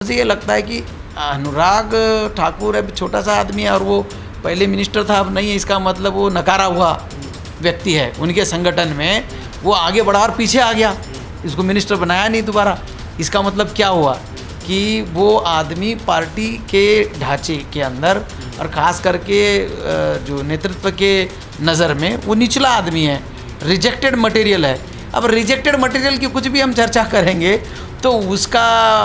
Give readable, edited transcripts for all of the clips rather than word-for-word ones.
मुझे ये लगता है कि अनुराग ठाकुर अब छोटा सा आदमी है और वो पहले मिनिस्टर था, अब नहीं है। इसका मतलब वो नकारा हुआ व्यक्ति है उनके संगठन में, वो आगे बढ़ा और पीछे आ गया, इसको मिनिस्टर बनाया नहीं दोबारा। इसका मतलब क्या हुआ कि वो आदमी पार्टी के ढांचे के अंदर और ख़ास करके जो नेतृत्व के नज़र में वो निचला आदमी है, रिजेक्टेड मटेरियल है। अब रिजेक्टेड मटेरियल की कुछ भी हम चर्चा करेंगे तो उसका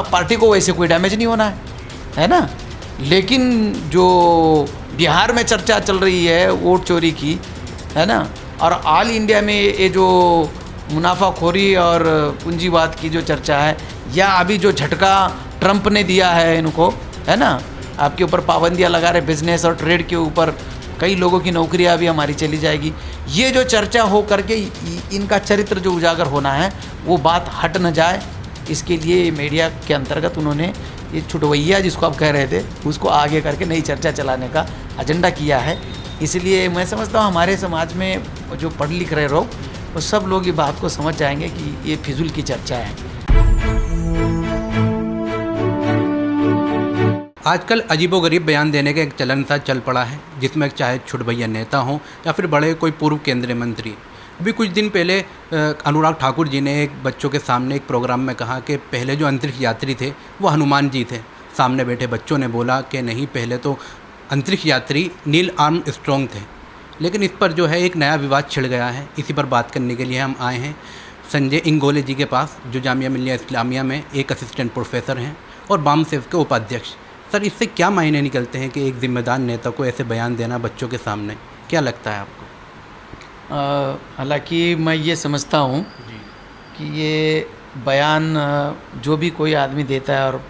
पार्टी को वैसे कोई डैमेज नहीं होना है ना। लेकिन जो बिहार में चर्चा चल रही है वोट चोरी की, है ना, और ऑल इंडिया में ये जो मुनाफाखोरी और पूंजीवाद की जो चर्चा है, या अभी जो झटका ट्रंप ने दिया है इनको, है ना, आपके ऊपर पाबंदियां लगा रहे बिजनेस और ट्रेड के ऊपर, कई लोगों की नौकरियां भी हमारी चली जाएगी। ये जो चर्चा हो करके इनका चरित्र जो उजागर होना है वो बात हट न जाए, इसके लिए मीडिया के अंतर्गत उन्होंने ये छुटवैया जिसको आप कह रहे थे उसको आगे करके नई चर्चा चलाने का एजेंडा किया है। इसलिए मैं समझता हूँ हमारे समाज में जो पढ़ लिख रहे लोग वो सब लोग ये बात को समझ जाएंगे कि ये फिजूल की चर्चा है। आजकल अजीबोगरीब बयान देने का एक चलन सा चल पड़ा है, जिसमें चाहे छुटभैया नेता हों या फिर बड़े कोई पूर्व केंद्रीय मंत्री। अभी कुछ दिन पहले अनुराग ठाकुर जी ने एक बच्चों के सामने एक प्रोग्राम में कहा कि पहले जो अंतरिक्ष यात्री थे वो हनुमान जी थे। सामने बैठे बच्चों ने बोला कि नहीं, पहले तो अंतरिक्ष यात्री नील आर्मस्ट्रॉन्ग थे। लेकिन इस पर जो है एक नया विवाद छिड़ गया है। इसी पर बात करने के लिए हम आए हैं संजय इंगोले जी के पास, जो जामिया मिल्लिया इस्लामिया में एक असिस्टेंट प्रोफेसर हैं और बाम सेव के उपाध्यक्ष। सर, इससे क्या मायने निकलते हैं कि एक जिम्मेदार नेता को ऐसे बयान देना बच्चों के सामने? क्या लगता है आपको? हालांकि मैं ये समझता हूँ कि ये बयान जो भी कोई आदमी देता है और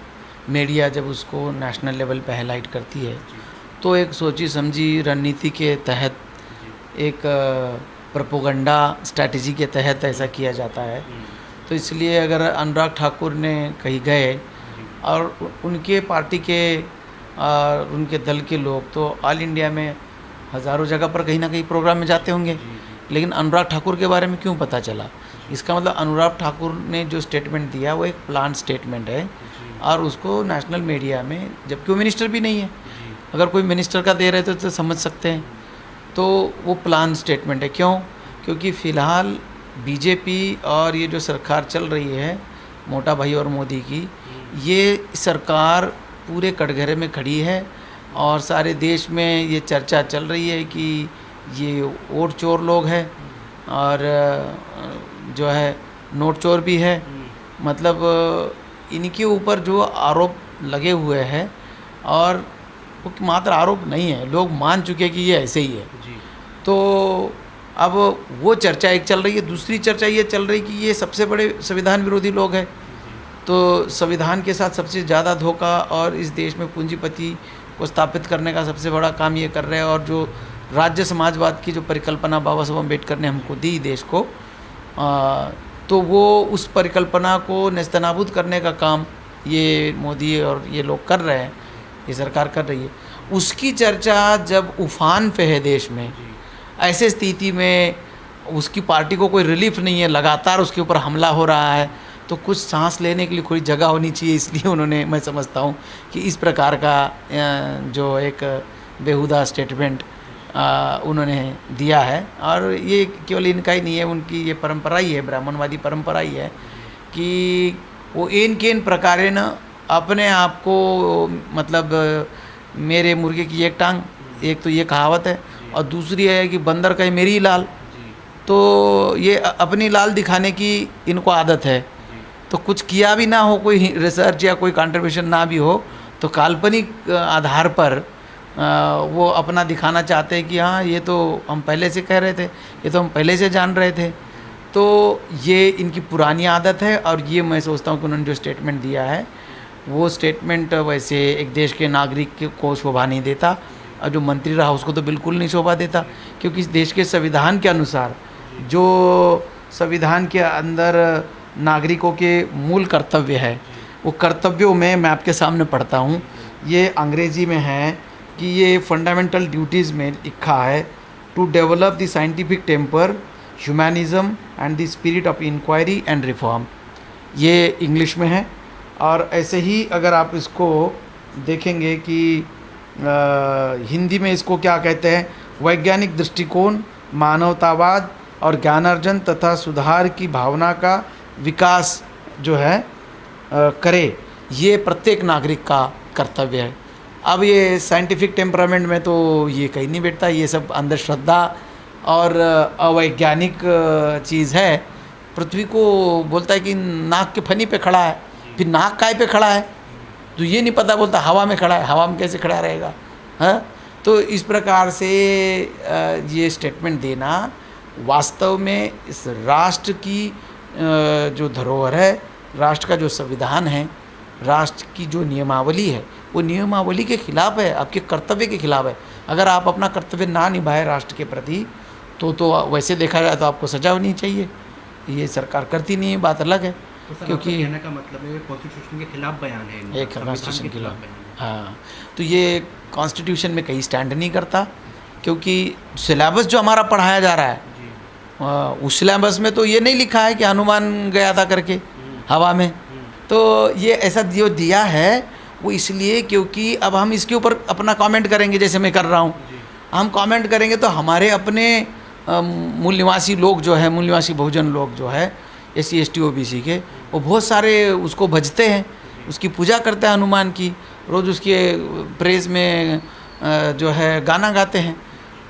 मीडिया जब उसको नेशनल लेवल पे हाईलाइट करती है तो एक सोची समझी रणनीति के तहत, एक प्रोपेगेंडा स्ट्रैटेजी के तहत ऐसा किया जाता है। तो इसलिए अगर अनुराग ठाकुर ने कहीं गए और उनके पार्टी के और उनके दल के लोग तो ऑल इंडिया में हज़ारों जगह पर कहीं ना कहीं प्रोग्राम में जाते होंगे, लेकिन अनुराग ठाकुर के बारे में क्यों पता चला? इसका मतलब अनुराग ठाकुर ने जो स्टेटमेंट दिया वो एक प्लान स्टेटमेंट है और उसको नेशनल मीडिया में, जबकि वो मिनिस्टर भी नहीं है, अगर कोई मिनिस्टर का दे रहे थे तो समझ सकते हैं, तो वो प्लान स्टेटमेंट है। क्यों? क्योंकि फ़िलहाल बीजेपी और ये जो सरकार चल रही है मोटा भाई और मोदी की, ये सरकार पूरे कटघरे में खड़ी है और सारे देश में ये चर्चा चल रही है कि ये वोट चोर लोग हैं और जो है नोट चोर भी है। मतलब इनके ऊपर जो आरोप लगे हुए हैं, और वो मात्र आरोप नहीं है, लोग मान चुके कि ये ऐसे ही है। तो अब वो चर्चा एक चल रही है। दूसरी चर्चा ये चल रही कि ये सबसे बड़े संविधान विरोधी लोग हैं, तो संविधान के साथ सबसे ज़्यादा धोखा और इस देश में पूंजीपति को स्थापित करने का सबसे बड़ा काम ये कर रहे हैं। और जो राज्य समाजवाद की जो परिकल्पना बाबा साहब अम्बेडकर ने हमको दी देश को, तो वो उस परिकल्पना को नेस्तनाबूद करने का काम ये मोदी और ये लोग कर रहे हैं, ये सरकार कर रही है। उसकी चर्चा जब उफान पे है देश में, ऐसे स्थिति में उसकी पार्टी को कोई रिलीफ नहीं है, लगातार उसके ऊपर हमला हो रहा है, तो कुछ सांस लेने के लिए कोई जगह होनी चाहिए। इसलिए उन्होंने, मैं समझता हूँ कि इस प्रकार का जो एक बेहुदा स्टेटमेंट उन्होंने दिया है। और ये केवल इनका ही नहीं है, उनकी ये परंपरा ही है, ब्राह्मणवादी परंपरा ही है कि वो इन केन प्रकारेण अपने आप को, मतलब मेरे मुर्गे की एक टांग, एक तो ये कहावत है, और दूसरी है कि बंदर कहे मेरी लाल। तो ये अपनी लाल दिखाने की इनको आदत है। तो कुछ किया भी ना हो, कोई रिसर्च या कोई कंट्रीब्यूशन ना भी हो, तो काल्पनिक आधार पर वो अपना दिखाना चाहते हैं कि हाँ, ये तो हम पहले से कह रहे थे, ये तो हम पहले से जान रहे थे। तो ये इनकी पुरानी आदत है। और ये मैं सोचता हूँ कि उन्होंने जो स्टेटमेंट दिया है वो स्टेटमेंट वैसे एक देश के नागरिक को शोभा नहीं देता, और जो मंत्री रहा उसको तो बिल्कुल नहीं शोभा देता। क्योंकि इस देश के संविधान के अनुसार, जो संविधान के अंदर नागरिकों के मूल कर्तव्य है, वो कर्तव्यों में मैं आपके सामने पढ़ता हूँ, ये अंग्रेज़ी में है कि ये फंडामेंटल ड्यूटीज़ में लिखा है, to develop the scientific temper, humanism and the spirit of inquiry and reform. ये इंग्लिश में है। और ऐसे ही अगर आप इसको देखेंगे कि हिंदी में इसको क्या कहते हैं, वैज्ञानिक दृष्टिकोण, मानवतावाद और ज्ञानार्जन तथा सुधार की भावना का विकास जो है करे, ये प्रत्येक नागरिक का कर्तव्य है। अब ये साइंटिफिक टेम्परामेंट में तो ये कहीं नहीं बैठता, ये सब अंधश्रद्धा और अवैज्ञानिक चीज़ है। पृथ्वी को बोलता है कि नाक के फनी पे खड़ा है, फिर नाक काय पे खड़ा है तो ये नहीं पता, बोलता हवा में खड़ा है, हवा में कैसे खड़ा रहेगा, हाँ। तो इस प्रकार से ये स्टेटमेंट देना वास्तव में इस राष्ट्र की जो धरोहर है, राष्ट्र का जो संविधान है, राष्ट्र की जो नियमावली है, वो नियमावली के खिलाफ है, आपके कर्तव्य के खिलाफ है। अगर आप अपना कर्तव्य ना निभाए राष्ट्र के प्रति तो वैसे देखा जाए तो आपको सजा होनी चाहिए। ये सरकार करती नहीं है, बात अलग है। तो क्योंकि कहने का मतलब है कॉन्स्टिट्यूशन के खिलाफ बयान है इनका, एक कॉन्स्टिट्यूशन के खिलाफ, बयान है। हाँ। तो ये कॉन्स्टिट्यूशन में कहीं स्टैंड नहीं करता, क्योंकि सिलेबस जो हमारा पढ़ाया जा रहा है उस सिलेबस में तो ये नहीं लिखा है कि हनुमान गया था करके हवा में। तो ये ऐसा जो दिया है वो इसलिए क्योंकि अब हम इसके ऊपर अपना कमेंट करेंगे, जैसे मैं कर रहा हूँ, हम कमेंट करेंगे तो हमारे अपने मूल निवासी लोग जो है, मूल निवासी बहुजन लोग जो है, SC ST OBC के, वो बहुत सारे उसको भजते हैं, उसकी पूजा करते हैं हनुमान की, रोज़ उसके प्रेज में जो है गाना गाते हैं।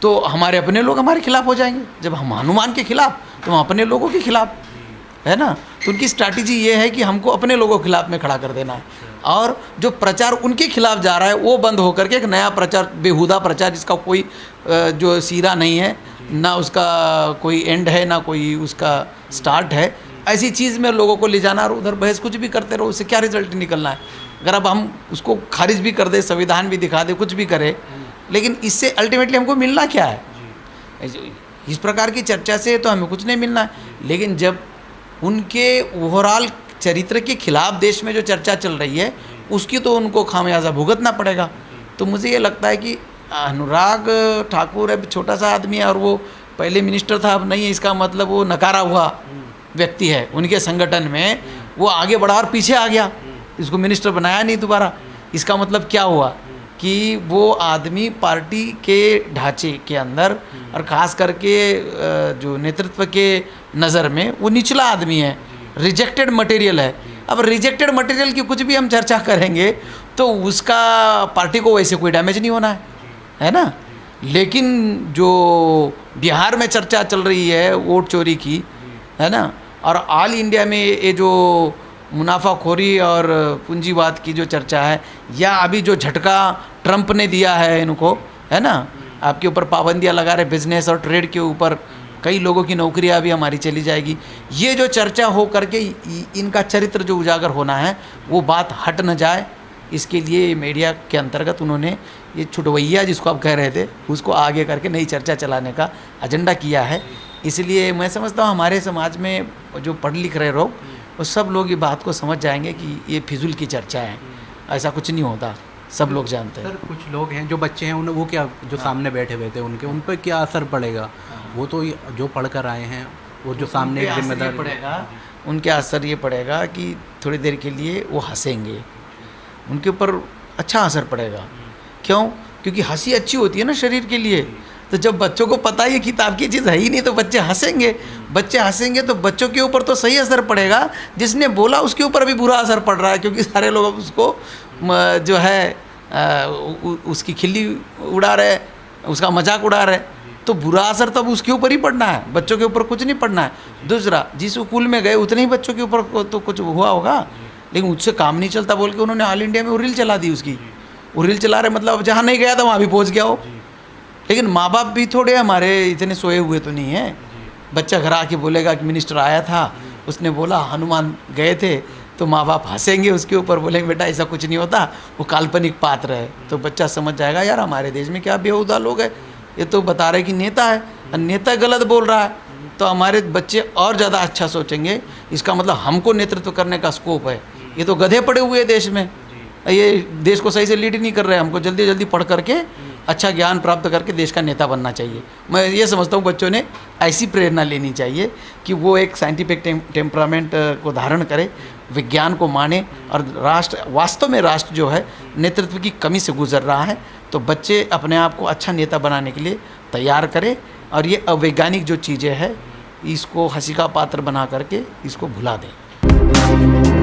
तो हमारे अपने लोग हमारे खिलाफ हो जाएंगे। जब हम हनुमान के खिलाफ तो हम अपने लोगों के खिलाफ, है ना। तो उनकी स्ट्रैटेजी ये है कि हमको अपने लोगों के खिलाफ में खड़ा कर देना है, और जो प्रचार उनके खिलाफ जा रहा है वो बंद होकर के एक नया प्रचार, बेहुदा प्रचार, जिसका कोई जो सीरा नहीं है, ना उसका कोई एंड है, ना कोई उसका स्टार्ट है, ऐसी चीज़ में लोगों को ले जाना और उधर बहस कुछ भी करते रहो, उससे क्या रिजल्ट निकलना है। अगर अब हम उसको खारिज भी कर दे, संविधान भी दिखा दे, कुछ भी करे, लेकिन इससे अल्टीमेटली हमको मिलना क्या है? इस प्रकार की चर्चा से तो हमें कुछ नहीं मिलना है। लेकिन जब उनके ओवरऑल चरित्र के खिलाफ देश में जो चर्चा चल रही है, उसकी तो उनको खामियाजा भुगतना पड़ेगा। तो मुझे ये लगता है कि अनुराग ठाकुर अब छोटा सा आदमी है और वो पहले मिनिस्टर था, अब नहीं है, इसका मतलब वो नकारा हुआ व्यक्ति है उनके संगठन में, वो आगे बढ़ा और पीछे आ गया, इसको मिनिस्टर बनाया नहीं दोबारा। इसका मतलब क्या हुआ कि वो आदमी पार्टी के ढांचे के अंदर और ख़ास करके जो नेतृत्व के नज़र में वो निचला आदमी है, रिजेक्टेड मटेरियल है। अब रिजेक्टेड मटेरियल की कुछ भी हम चर्चा करेंगे तो उसका पार्टी को वैसे कोई डैमेज नहीं होना है ना। लेकिन जो बिहार में चर्चा चल रही है वोट चोरी की, है ना, और ऑल इंडिया में ये जो मुनाफाखोरी और पूंजीवाद की जो चर्चा है, या अभी जो झटका ट्रंप ने दिया है इनको, है ना, आपके ऊपर पाबंदियां लगा रहे बिजनेस और ट्रेड के ऊपर, कई लोगों की नौकरियां भी हमारी चली जाएगी। ये जो चर्चा हो करके इनका चरित्र जो उजागर होना है वो बात हट न जाए, इसके लिए मीडिया के अंतर्गत उन्होंने ये छुटवैया जिसको आप कह रहे थे उसको आगे करके नई चर्चा चलाने का एजेंडा किया है। इसलिए मैं समझता हूँ हमारे समाज में जो पढ़ लिख रहे लोग वो सब लोग ये बात को समझ जाएंगे कि ये फिजूल की चर्चा है, ऐसा कुछ नहीं होता, सब लोग जानते हैं। सर कुछ लोग हैं जो बच्चे हैं वो क्या जो सामने बैठे हुए थे उनके उन पर क्या असर पड़ेगा? वो तो जो पढ़ कर आए हैं वो जो सामने एक जिम्मेदार पड़ेगा, उनके असर ये पड़ेगा कि थोड़ी देर के लिए वो हंसेंगे, उनके ऊपर अच्छा असर पड़ेगा। क्यों? क्योंकि हंसी अच्छी होती है ना शरीर के लिए। तो जब बच्चों को पता है ये किताब की चीज़ है ही नहीं तो बच्चे हंसेंगे, बच्चे हंसेंगे तो बच्चों के ऊपर तो सही असर पड़ेगा, जिसने बोला उसके ऊपर भी बुरा असर पड़ रहा है, क्योंकि सारे लोग उसको जो है उसकी खिल्ली उड़ा रहे, उसका मजाक उड़ा रहे, तो बुरा असर तब उसके ऊपर ही पड़ना है, बच्चों के ऊपर कुछ नहीं पड़ना है। दूसरा, जिस स्कूल में गए उतने ही बच्चों के ऊपर तो कुछ हुआ होगा, लेकिन उससे काम नहीं चलता बोल के उन्होंने ऑल इंडिया में वो रील चला दी उसकी। वो रील चला रहे मतलब जहाँ नहीं गया था वहाँ भी पहुँच गया हो। लेकिन माँ बाप भी थोड़े हमारे इतने सोए हुए तो नहीं है। बच्चा घर आके बोलेगा कि मिनिस्टर आया था, उसने बोला हनुमान गए थे, तो माँ बाप हंसेंगे उसके ऊपर, बोलेंगे बेटा ऐसा कुछ नहीं होता, वो काल्पनिक पात्र है। तो बच्चा समझ जाएगा यार हमारे देश में क्या बेहुदा लोग हैं, ये तो बता रहे कि नेता है और नेता गलत बोल रहा है, तो हमारे बच्चे और ज़्यादा अच्छा सोचेंगे। इसका मतलब हमको नेतृत्व करने का स्कोप है। ये तो गधे पड़े हुए हैं देश में, ये देश को सही से लीड नहीं कर रहे, हमको जल्दी जल्दी पढ़ करके अच्छा ज्ञान प्राप्त करके देश का नेता बनना चाहिए। मैं ये समझता हूँ बच्चों ने ऐसी प्रेरणा लेनी चाहिए कि वो एक साइंटिफिक टेम्परामेंट को धारण करे, विज्ञान को माने, और राष्ट्र, वास्तव में राष्ट्र जो है नेतृत्व की कमी से गुजर रहा है, तो बच्चे अपने आप को अच्छा नेता बनाने के लिए तैयार करें और ये अवैज्ञानिक जो चीज़ें हैं इसको हंसी का पात्र बना करके इसको भुला दें।